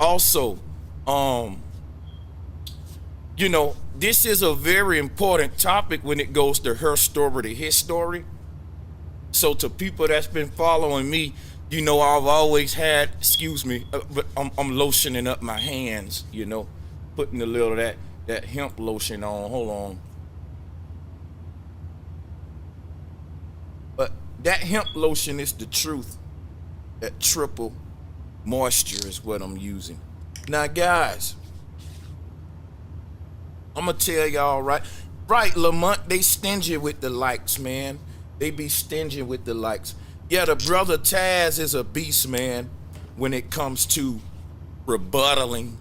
Also, um, this is a very important topic when it goes to her story to his story. So to people that's been following me, I've always had, excuse me, but I'm lotioning up my hands, putting a little of that hemp lotion on. Hold on. But that hemp lotion is the truth. That triple moisture is what I'm using. Now, guys, I'm gonna tell y'all right, Lamont, they stingy with the likes, man. They be stingy with the likes. Yeah, the brother Taz is a beast, man, when it comes to rebuttaling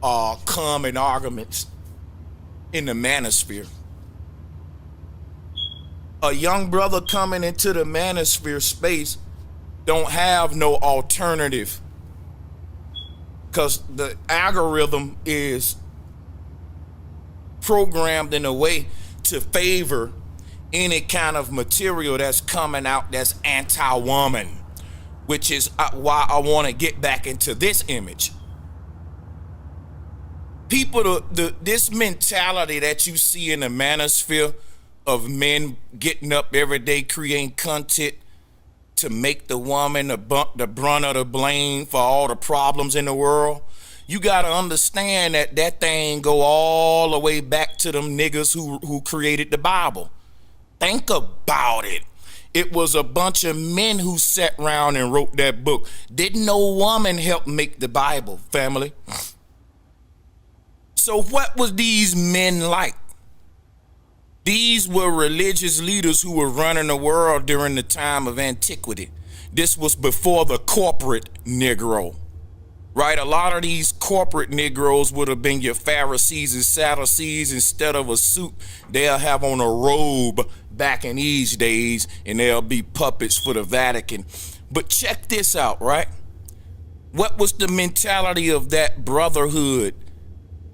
common arguments in the manosphere. A young brother coming into the manosphere space don't have no alternative, because the algorithm is programmed in a way to favor any kind of material that's coming out that's anti-woman, which is why I want to get back into this image. People, this mentality that you see in the manosphere of men getting up every day creating content to make the woman the brunt of the blame for all the problems in the world. You got to understand that thing go all the way back to them niggas who created the Bible. Think about it. It was a bunch of men who sat around and wrote that book. Didn't no woman help make the Bible, family? So what was these men like? These were religious leaders who were running the world during the time of antiquity. This was before the corporate Negro, right? A lot of these corporate Negroes would have been your Pharisees and Sadducees. Instead of a suit, they'll have on a robe back in these days, and they'll be puppets for the Vatican. But check this out, right? What was the mentality of that brotherhood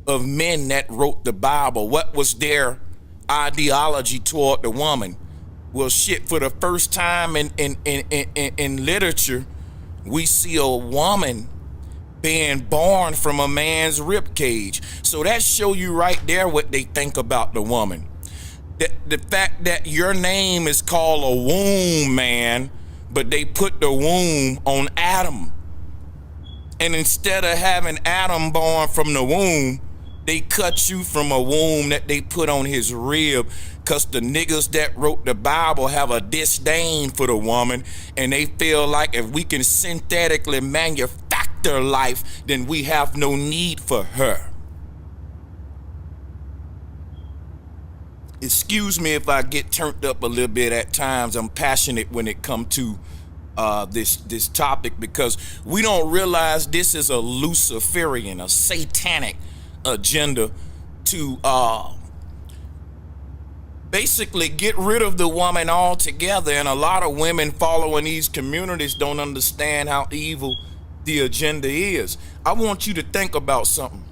of men that wrote the Bible? What was their ideology toward the woman? Well, shit, for the first time in literature, we see a woman being born from a man's rib cage. So that show you right there what they think about the woman. The fact that your name is called a womb, man, but they put the womb on Adam. And instead of having Adam born from the womb, they cut you from a womb that they put on his rib, because the niggas that wrote the Bible have a disdain for the woman, and they feel like if we can synthetically manufacture life, then we have no need for her. Excuse me if I get turned up a little bit at times. I'm passionate when it comes to this topic, because we don't realize this is a Luciferian, a satanic agenda to basically get rid of the woman altogether. And a lot of women following these communities don't understand how evil the agenda is. I want you to think about something.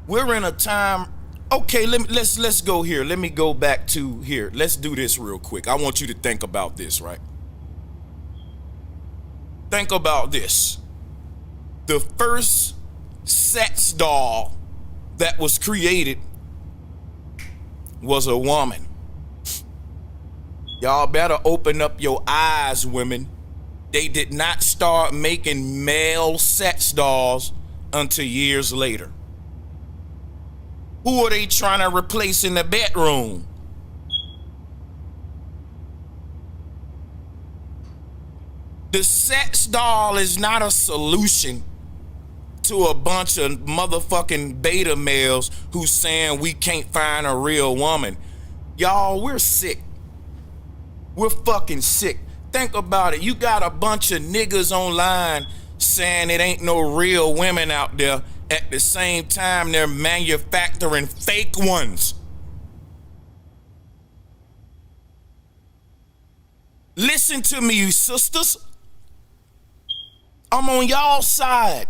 We're in a time, okay, let's go here. Let me go back to here. Let's do this real quick. I want you to think about this, right? Think about this. The first sex doll that was created was a woman. Y'all better open up your eyes, women. They did not start making male sex dolls until years later. Who are they trying to replace in the bedroom? The sex doll is not a solution to a bunch of motherfucking beta males who's saying we can't find a real woman. Y'all, we're sick. We're fucking sick. Think about it. You got a bunch of niggas online saying it ain't no real women out there. At the same time, they're manufacturing fake ones. Listen to me, you sisters. I'm on y'all side.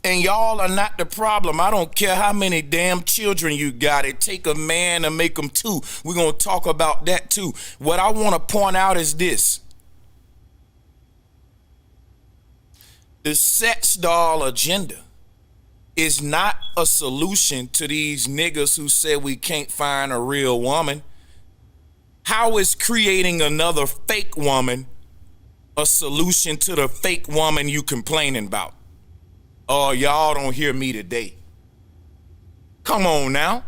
And y'all are not the problem. I don't care how many damn children you got. It take a man to make them two. We're going to talk about that too. What I want to point out is this. The sex doll agenda is not a solution to these niggas who say we can't find a real woman. How is creating another fake woman a solution to the fake woman you complaining about? Oh, y'all don't hear me today. Come on now.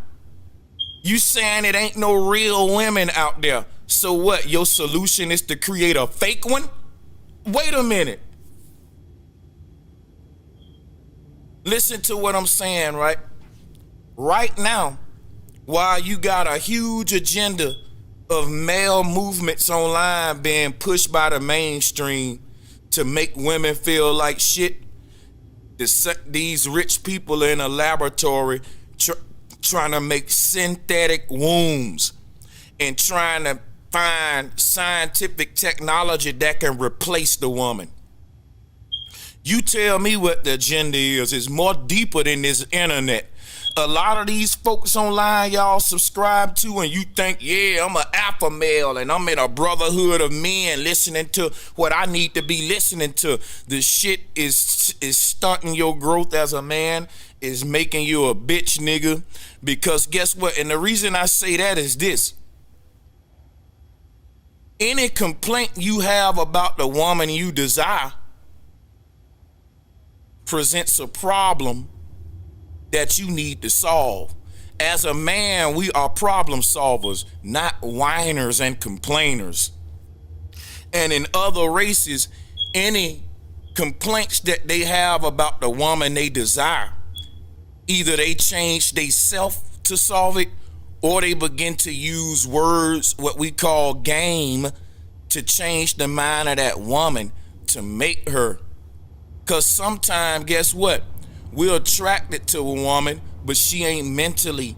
You saying it ain't no real women out there. So what, your solution is to create a fake one? Wait a minute. Listen to what I'm saying, right? Right now, while you got a huge agenda of male movements online being pushed by the mainstream to make women feel like shit, these rich people in a laboratory trying to make synthetic wombs and trying to find scientific technology that can replace the woman. You tell me what the agenda is. It's more deeper than this internet. A lot of these folks online y'all subscribe to, and you think, yeah, I'm an alpha male and I'm in a brotherhood of men listening to what I need to be listening to. The shit is stunting your growth as a man, is making you a bitch nigga. Because guess what? And the reason I say that is this. Any complaint you have about the woman you desire presents a problem that you need to solve. As a man, we are problem solvers, not whiners and complainers. And in other races, any complaints that they have about the woman they desire, either they change they self to solve it, or they begin to use words, what we call game, to change the mind of that woman to make her. Because sometimes, guess what? We're attracted to a woman, but she ain't mentally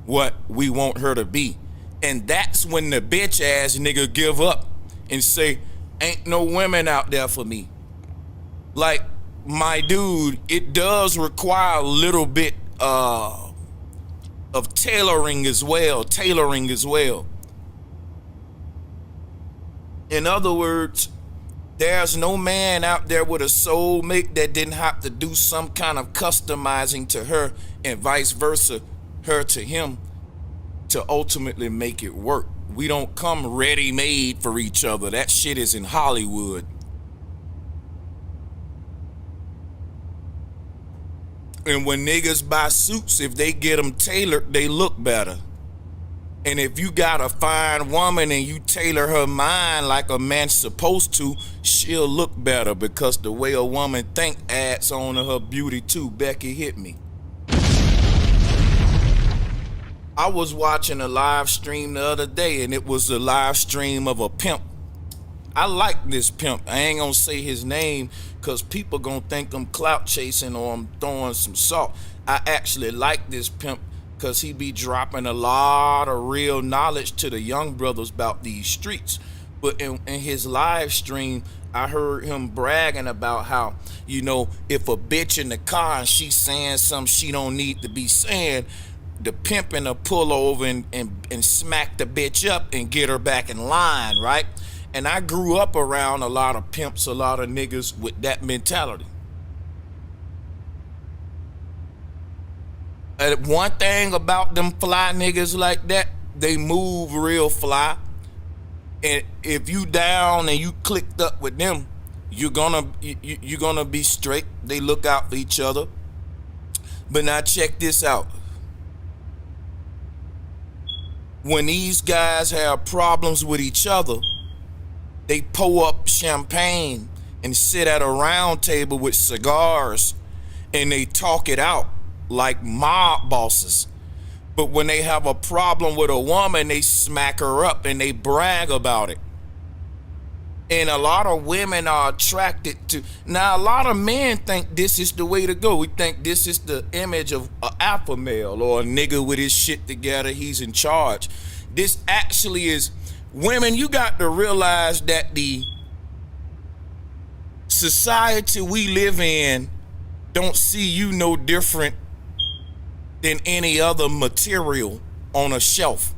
what we want her to be. And that's when the bitch ass nigga give up and say, ain't no women out there for me. Like, my dude, it does require a little bit of tailoring as well. In other words, there's no man out there with a soulmate that didn't have to do some kind of customizing to her and vice versa, her to him, to ultimately make it work. We don't come ready-made for each other. That shit is in Hollywood. And when niggas buy suits, if they get them tailored, they look better. And if you got a fine woman and you tailor her mind like a man's supposed to, she'll look better, because the way a woman think adds on to her beauty too. Becky, hit me. I was watching a live stream the other day, and it was a live stream of a pimp. I like this pimp. I ain't gonna say his name because people gonna think I'm clout chasing or I'm throwing some salt. I actually like this pimp because he be dropping a lot of real knowledge to the young brothers about these streets. But in his live stream, I heard him bragging about how, you know, if a bitch in the car and she's saying something she don't need to be saying, the pimping will pull over and smack the bitch up and get her back in line, right? And I grew up around a lot of pimps, a lot of niggas with that mentality. One thing about them fly niggas like that, they move real fly. And if you down and you clicked up with them, you're gonna be straight. They look out for each other. But now check this out. When these guys have problems with each other, they pour up champagne and sit at a round table with cigars and they talk it out like mob bosses. But when they have a problem with a woman, they smack her up and they brag about it. And a lot of women are attracted to. Now, a lot of men think this is the way to go. We think this is the image of an alpha male or a nigga with his shit together. He's in charge. This actually is. Women, you got to realize that the society we live in don't see you no different than any other material on a shelf.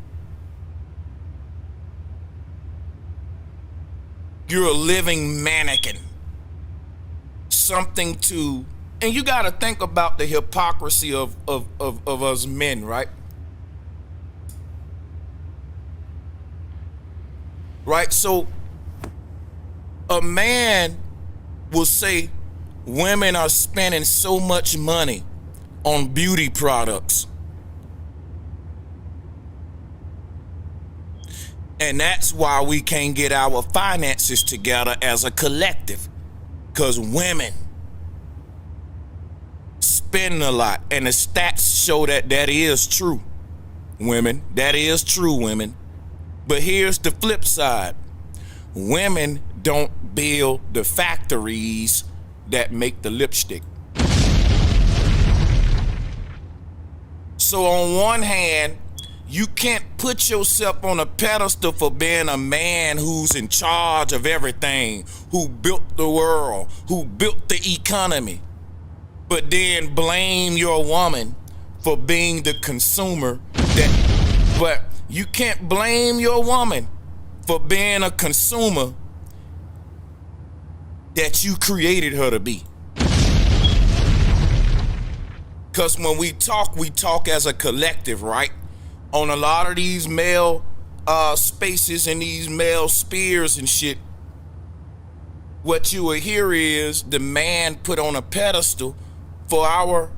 You're a living mannequin. something to, and you got to think about the hypocrisy of us men, right? Right? So a man will say women are spending so much money on beauty products. And that's why we can't get our finances together as a collective. Because women spend a lot. And the stats show that that is true, women. That is true, women. But here's the flip side. Women don't build the factories that make the lipstick. So on one hand, you can't put yourself on a pedestal for being a man who's in charge of everything, who built the world, who built the economy, but then blame your woman for being the consumer but you can't blame your woman for being a consumer that you created her to be. Because when we talk as a collective, right? On a lot of these male spaces and these male spheres and shit, what you will hear is the man put on a pedestal for our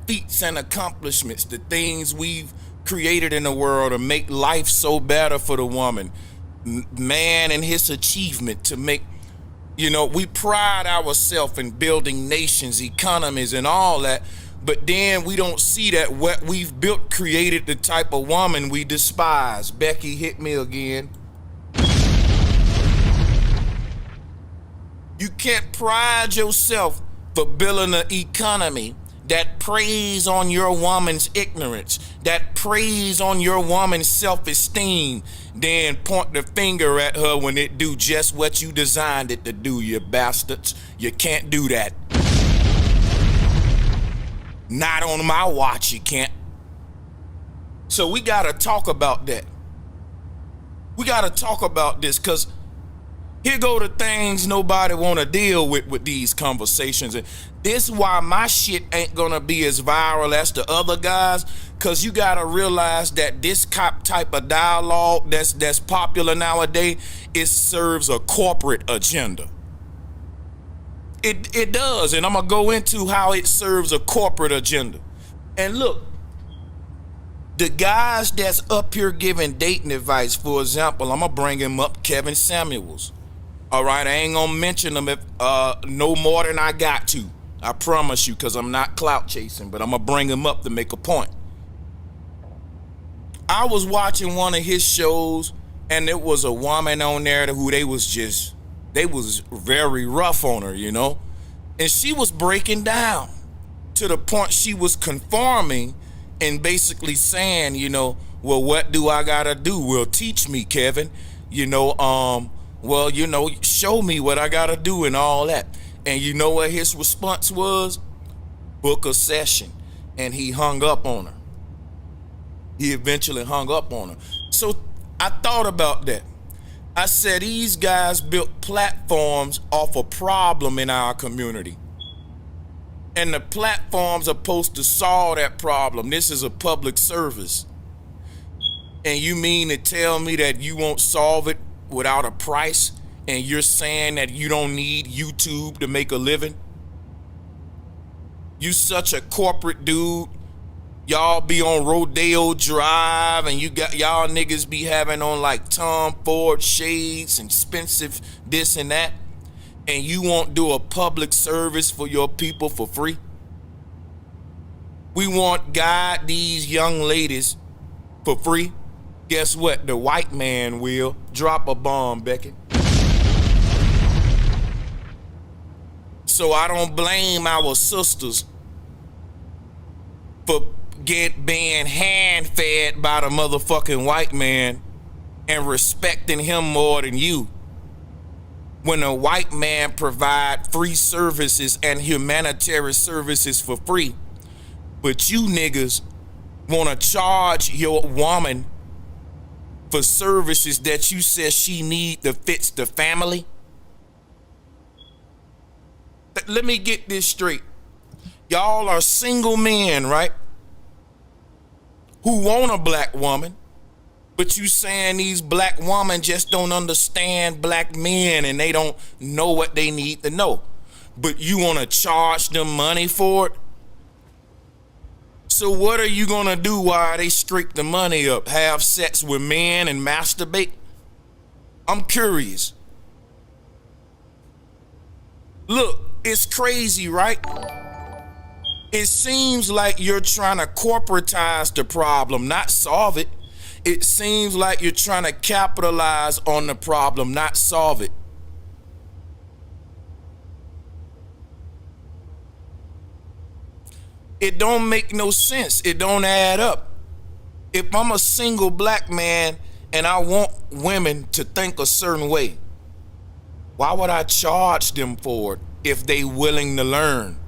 feats and accomplishments, the things we've created in the world to make life so better for the woman. Man and his achievement to make, we pride ourselves in building nations, economies, and all that. But then we don't see that what we've built created the type of woman we despise. Becky, hit me again. You can't pride yourself for building an economy that preys on your woman's ignorance, that preys on your woman's self-esteem, then point the finger at her when it do just what you designed it to do, you bastards. You can't do that. Not on my watch, you can't. So we gotta talk about that. We gotta talk about this, because here go the things nobody wanna deal with these conversations. And this is why my shit ain't gonna be as viral as the other guys, because you gotta realize that this type of dialogue that's popular nowadays, it serves a corporate agenda. It does, and I'm gonna go into how it serves a corporate agenda. And look, the guys that's up here giving dating advice, for example, I'm gonna bring him up, Kevin Samuels. All right, I ain't gonna mention him if no more than I got to. I promise you, because I'm not clout chasing, but I'm gonna bring him up to make a point. I was watching one of his shows, and there was a woman on there who they was very rough on her, and she was breaking down to the point she was conforming and basically saying, well, what do I gotta do? Well, teach me, Kevin, show me what I gotta do and all that. And you know what his response was? Book a session. And he hung up on her. He eventually hung up on her. So I thought about that. I said, these guys built platforms off a problem in our community. And the platforms are supposed to solve that problem. This is a public service. And you mean to tell me that you won't solve it without a price? And you're saying that you don't need YouTube to make a living? You such a corporate dude. Y'all be on Rodeo Drive, and y'all niggas be having on like Tom Ford shades and expensive this and that, and you won't do a public service for your people for free? We won't guide these young ladies for free. Guess what? The white man will. Drop a bomb, Becky. So I don't blame our sisters for being hand-fed by the motherfucking white man and respecting him more than you. When a white man provide free services and humanitarian services for free, but you niggas want to charge your woman for services that you said she need to fix the family? Let me get this straight. Y'all are single men, right? Who want a black woman, but you saying these black women just don't understand black men and they don't know what they need to know. But you want to charge them money for it? So what are you going to do while they scrape the money up? Have sex with men and masturbate? I'm curious. Look, it's crazy, right? It seems like you're trying to corporatize the problem, not solve it. It seems like you're trying to capitalize on the problem, not solve it. It don't make no sense. It don't add up. If I'm a single black man and I want women to think a certain way, why would I charge them for it if they willing to learn?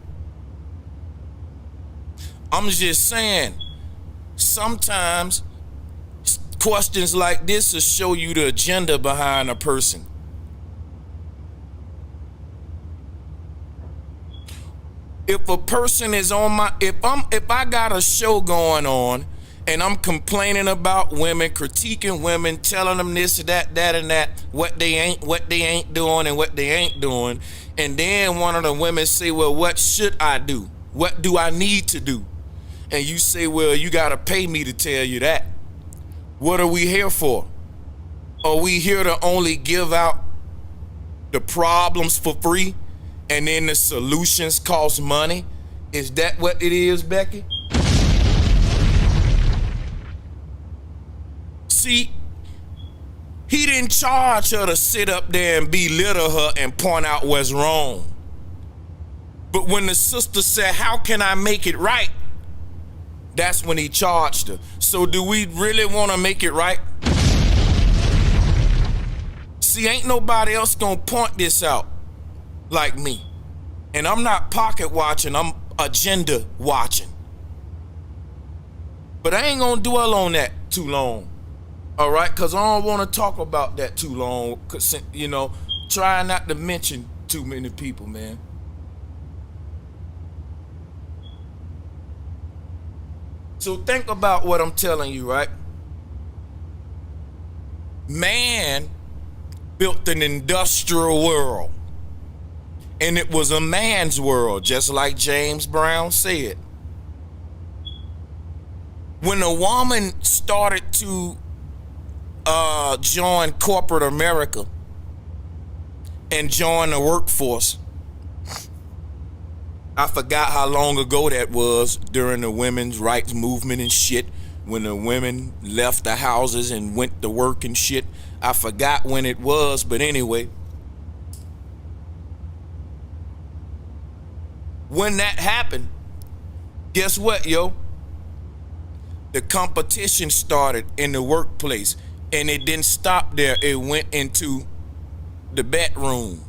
I'm just saying, sometimes questions like this will show you the agenda behind a person. If a person is on my, if I got a show going on and I'm complaining about women, critiquing women, telling them this, that, and that, what they ain't doing and what they ain't doing, and then one of the women say, well, what should I do? What do I need to do? And you say, well, you gotta pay me to tell you that. What are we here for? Are we here to only give out the problems for free and then the solutions cost money? Is that what it is, Becky? See, he didn't charge her to sit up there and belittle her and point out what's wrong. But when the sister said, how can I make it right? That's when he charged her. So do we really want to make it right? See, ain't nobody else gonna point this out like me. And I'm not pocket watching, I'm agenda watching. But I ain't gonna dwell on that too long. All right, because I don't want to talk about that too long. Cause, you know, try not to mention too many people, man. So think about what I'm telling you, right? Man built an industrial world. And it was a man's world, just like James Brown said. When a woman started to join corporate America and join the workforce, I forgot how long ago that was, during the women's rights movement and shit, when the women left the houses and went to work and shit. I forgot when it was, but anyway. When that happened, guess what, yo? The competition started in the workplace, and it didn't stop there. It went into the bedroom.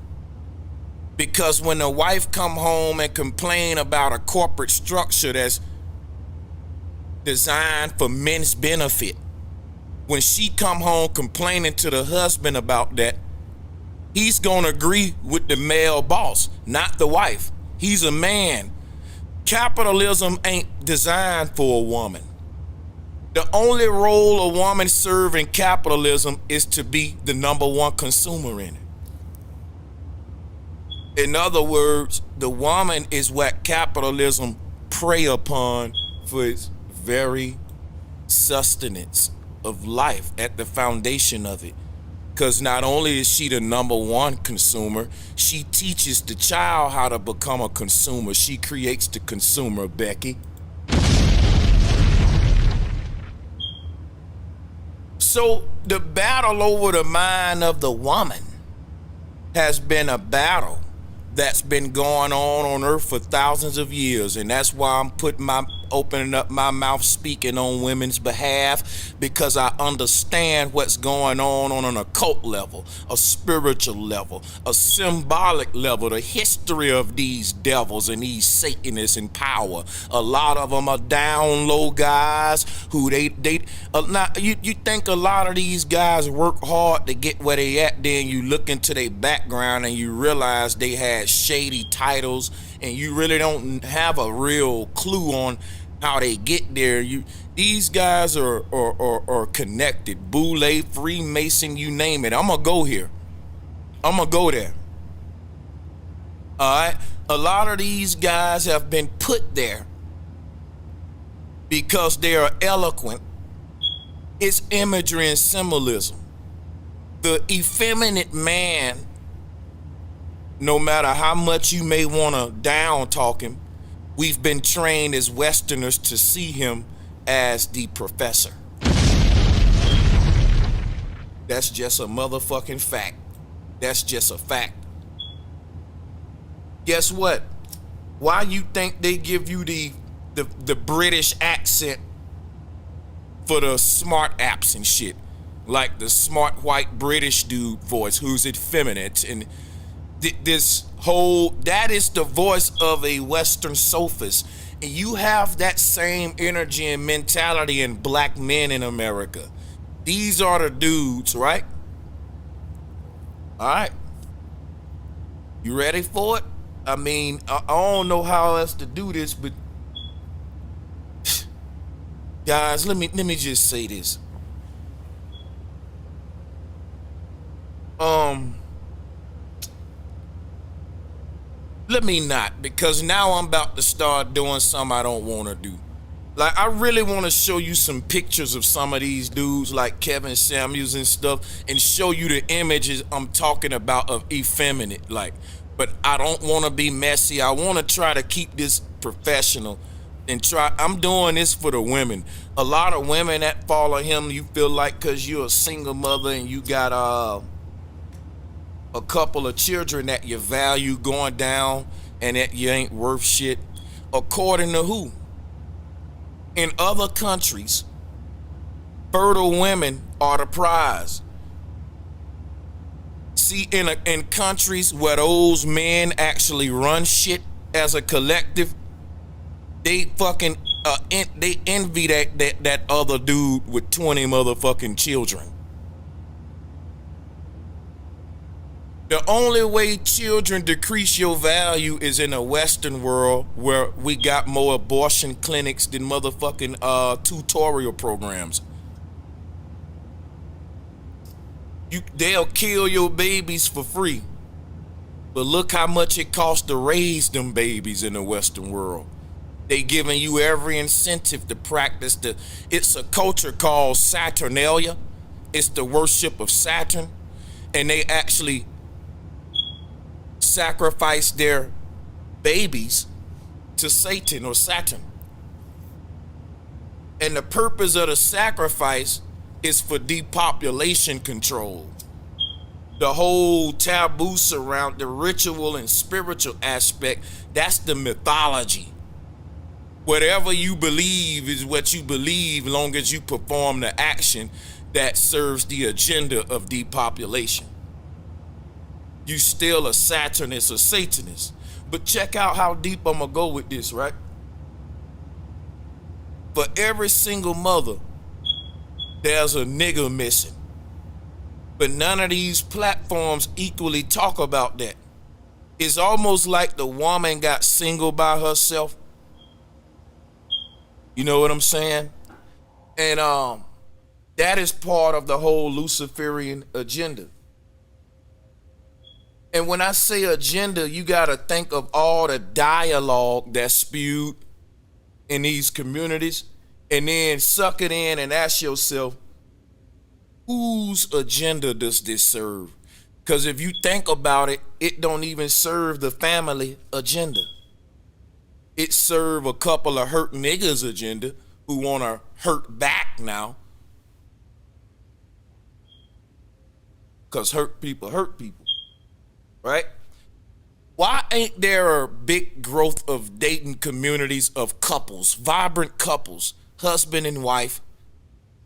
Because when the wife come home and complain about a corporate structure that's designed for men's benefit, when she come home complaining to the husband about that, he's gonna agree with the male boss, not the wife. He's a man. Capitalism ain't designed for a woman. The only role a woman serve in capitalism is to be the number one consumer in it. In other words, the woman is what capitalism prey upon for its very sustenance of life, at the foundation of it. Because not only is she the number one consumer, she teaches the child how to become a consumer. She creates the consumer, Becky. So the battle over the mind of the woman has been a battle that's been going on Earth for thousands of years, and that's why I'm putting my opening up my mouth speaking on women's behalf because I understand what's going on an occult level, a spiritual level, a symbolic level, the history of these devils and these Satanists in power. A lot of them are down low guys who now you think a lot of these guys work hard to get where they at, then you look into their background and you realize they had shady titles and you really don't have a real clue on how they get there. These guys are connected. Boule, Freemason, you name it. I'm gonna go here. I'm gonna go there. All right. A lot of these guys have been put there because they are eloquent. It's imagery and symbolism. The effeminate man, no matter how much you may want to down talk him, we've been trained as Westerners to see him as the professor. That's just a motherfucking fact. That's just a fact. Guess what? Why you think they give you the British accent for the smart apps and shit? Like the smart white British dude voice who's effeminate, and that is the voice of a Western sophist. And you have that same energy and mentality in black men in America. These are the dudes, right? All right. You ready for it? I mean, I don't know how else to do this, but guys, let me just say this. Let me not, because now I'm about to start doing something I don't want to do. Like, I really want to show you some pictures of some of these dudes like Kevin Samuels and stuff and show you the images I'm talking about of effeminate. Like, but I don't want to be messy. I want to try to keep this professional and I'm doing this for the women. A lot of women that follow him, you feel like because you're a single mother and you got a couple of children that you value going down and that you ain't worth shit. According to who? In other countries, fertile women are the prize. See, in countries where those men actually run shit as a collective, they fucking they envy that other dude with 20 motherfucking children. The only way children decrease your value is in a Western world where we got more abortion clinics than motherfucking tutorial programs. They'll kill your babies for free. But look how much it costs to raise them babies in the Western world. They giving you every incentive to practice it's a culture called Saturnalia. It's the worship of Saturn. And they actually sacrifice their babies to Satan or Saturn. And the purpose of the sacrifice is for depopulation control. The whole taboo surround the ritual and spiritual aspect, that's the mythology. Whatever you believe is what you believe, long as you perform the action that serves the agenda of depopulation. You still a Saturnist or Satanist. But check out how deep I'm gonna go with this, right? For every single mother, there's a nigga missing. But none of these platforms equally talk about that. It's almost like the woman got single by herself. You know what I'm saying? And that is part of the whole Luciferian agenda. And when I say agenda, you got to think of all the dialogue that's spewed in these communities and then suck it in and ask yourself, whose agenda does this serve? Because if you think about it, it don't even serve the family agenda. It serve a couple of hurt niggas agenda who want to hurt back now. Because hurt people, right? Why ain't there a big growth of dating communities of couples, vibrant couples, husband and wife,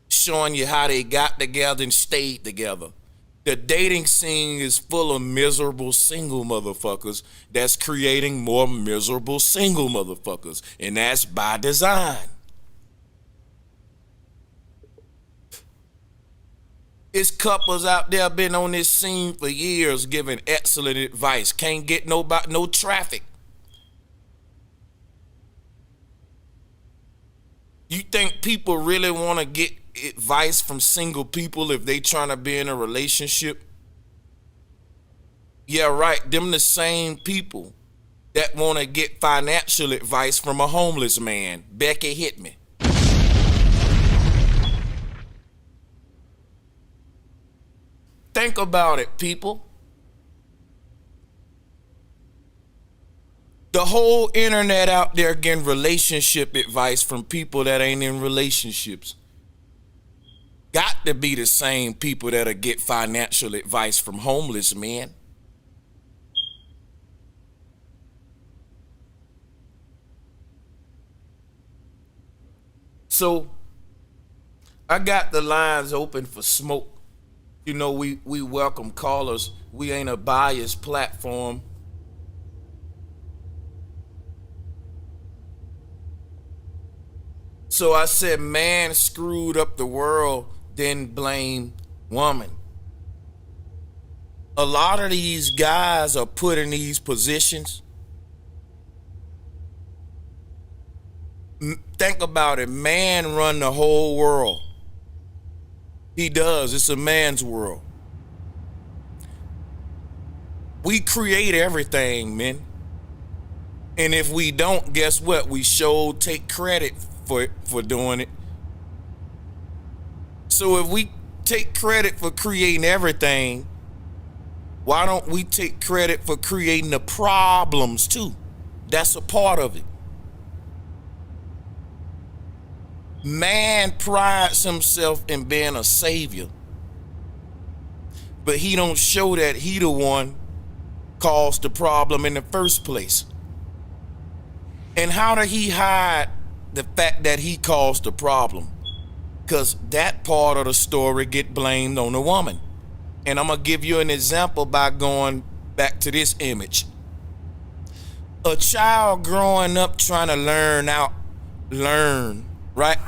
showing you how they got together and stayed together? The dating scene is full of miserable single motherfuckers that's creating more miserable single motherfuckers, and that's by design. It's couples out there been on this scene for years giving excellent advice. Can't get no traffic. You think people really want to get advice from single people if they trying to be in a relationship? Yeah, right. Them the same people that want to get financial advice from a homeless man. Becky hit me. Think about it, people. The whole internet out there getting relationship advice from people that ain't in relationships. Got to be the same people that'll get financial advice from homeless men. So I got the lines open for smoke. You know, we welcome callers. We ain't a biased platform. So I said, man screwed up the world, then blame woman. A lot of these guys are put in these positions. Think about it. Man run the whole world. He does. It's a man's world. We create everything, man. And if we don't, guess what? We sure take credit for doing it. So if we take credit for creating everything, why don't we take credit for creating the problems too? That's a part of it. Man prides himself in being a savior, but he don't show that he the one caused the problem in the first place. And how did he hide the fact that he caused the problem? Because that part of the story get blamed on the woman. And I'm gonna give you an example by going back to this image. A child growing up trying to learn, right?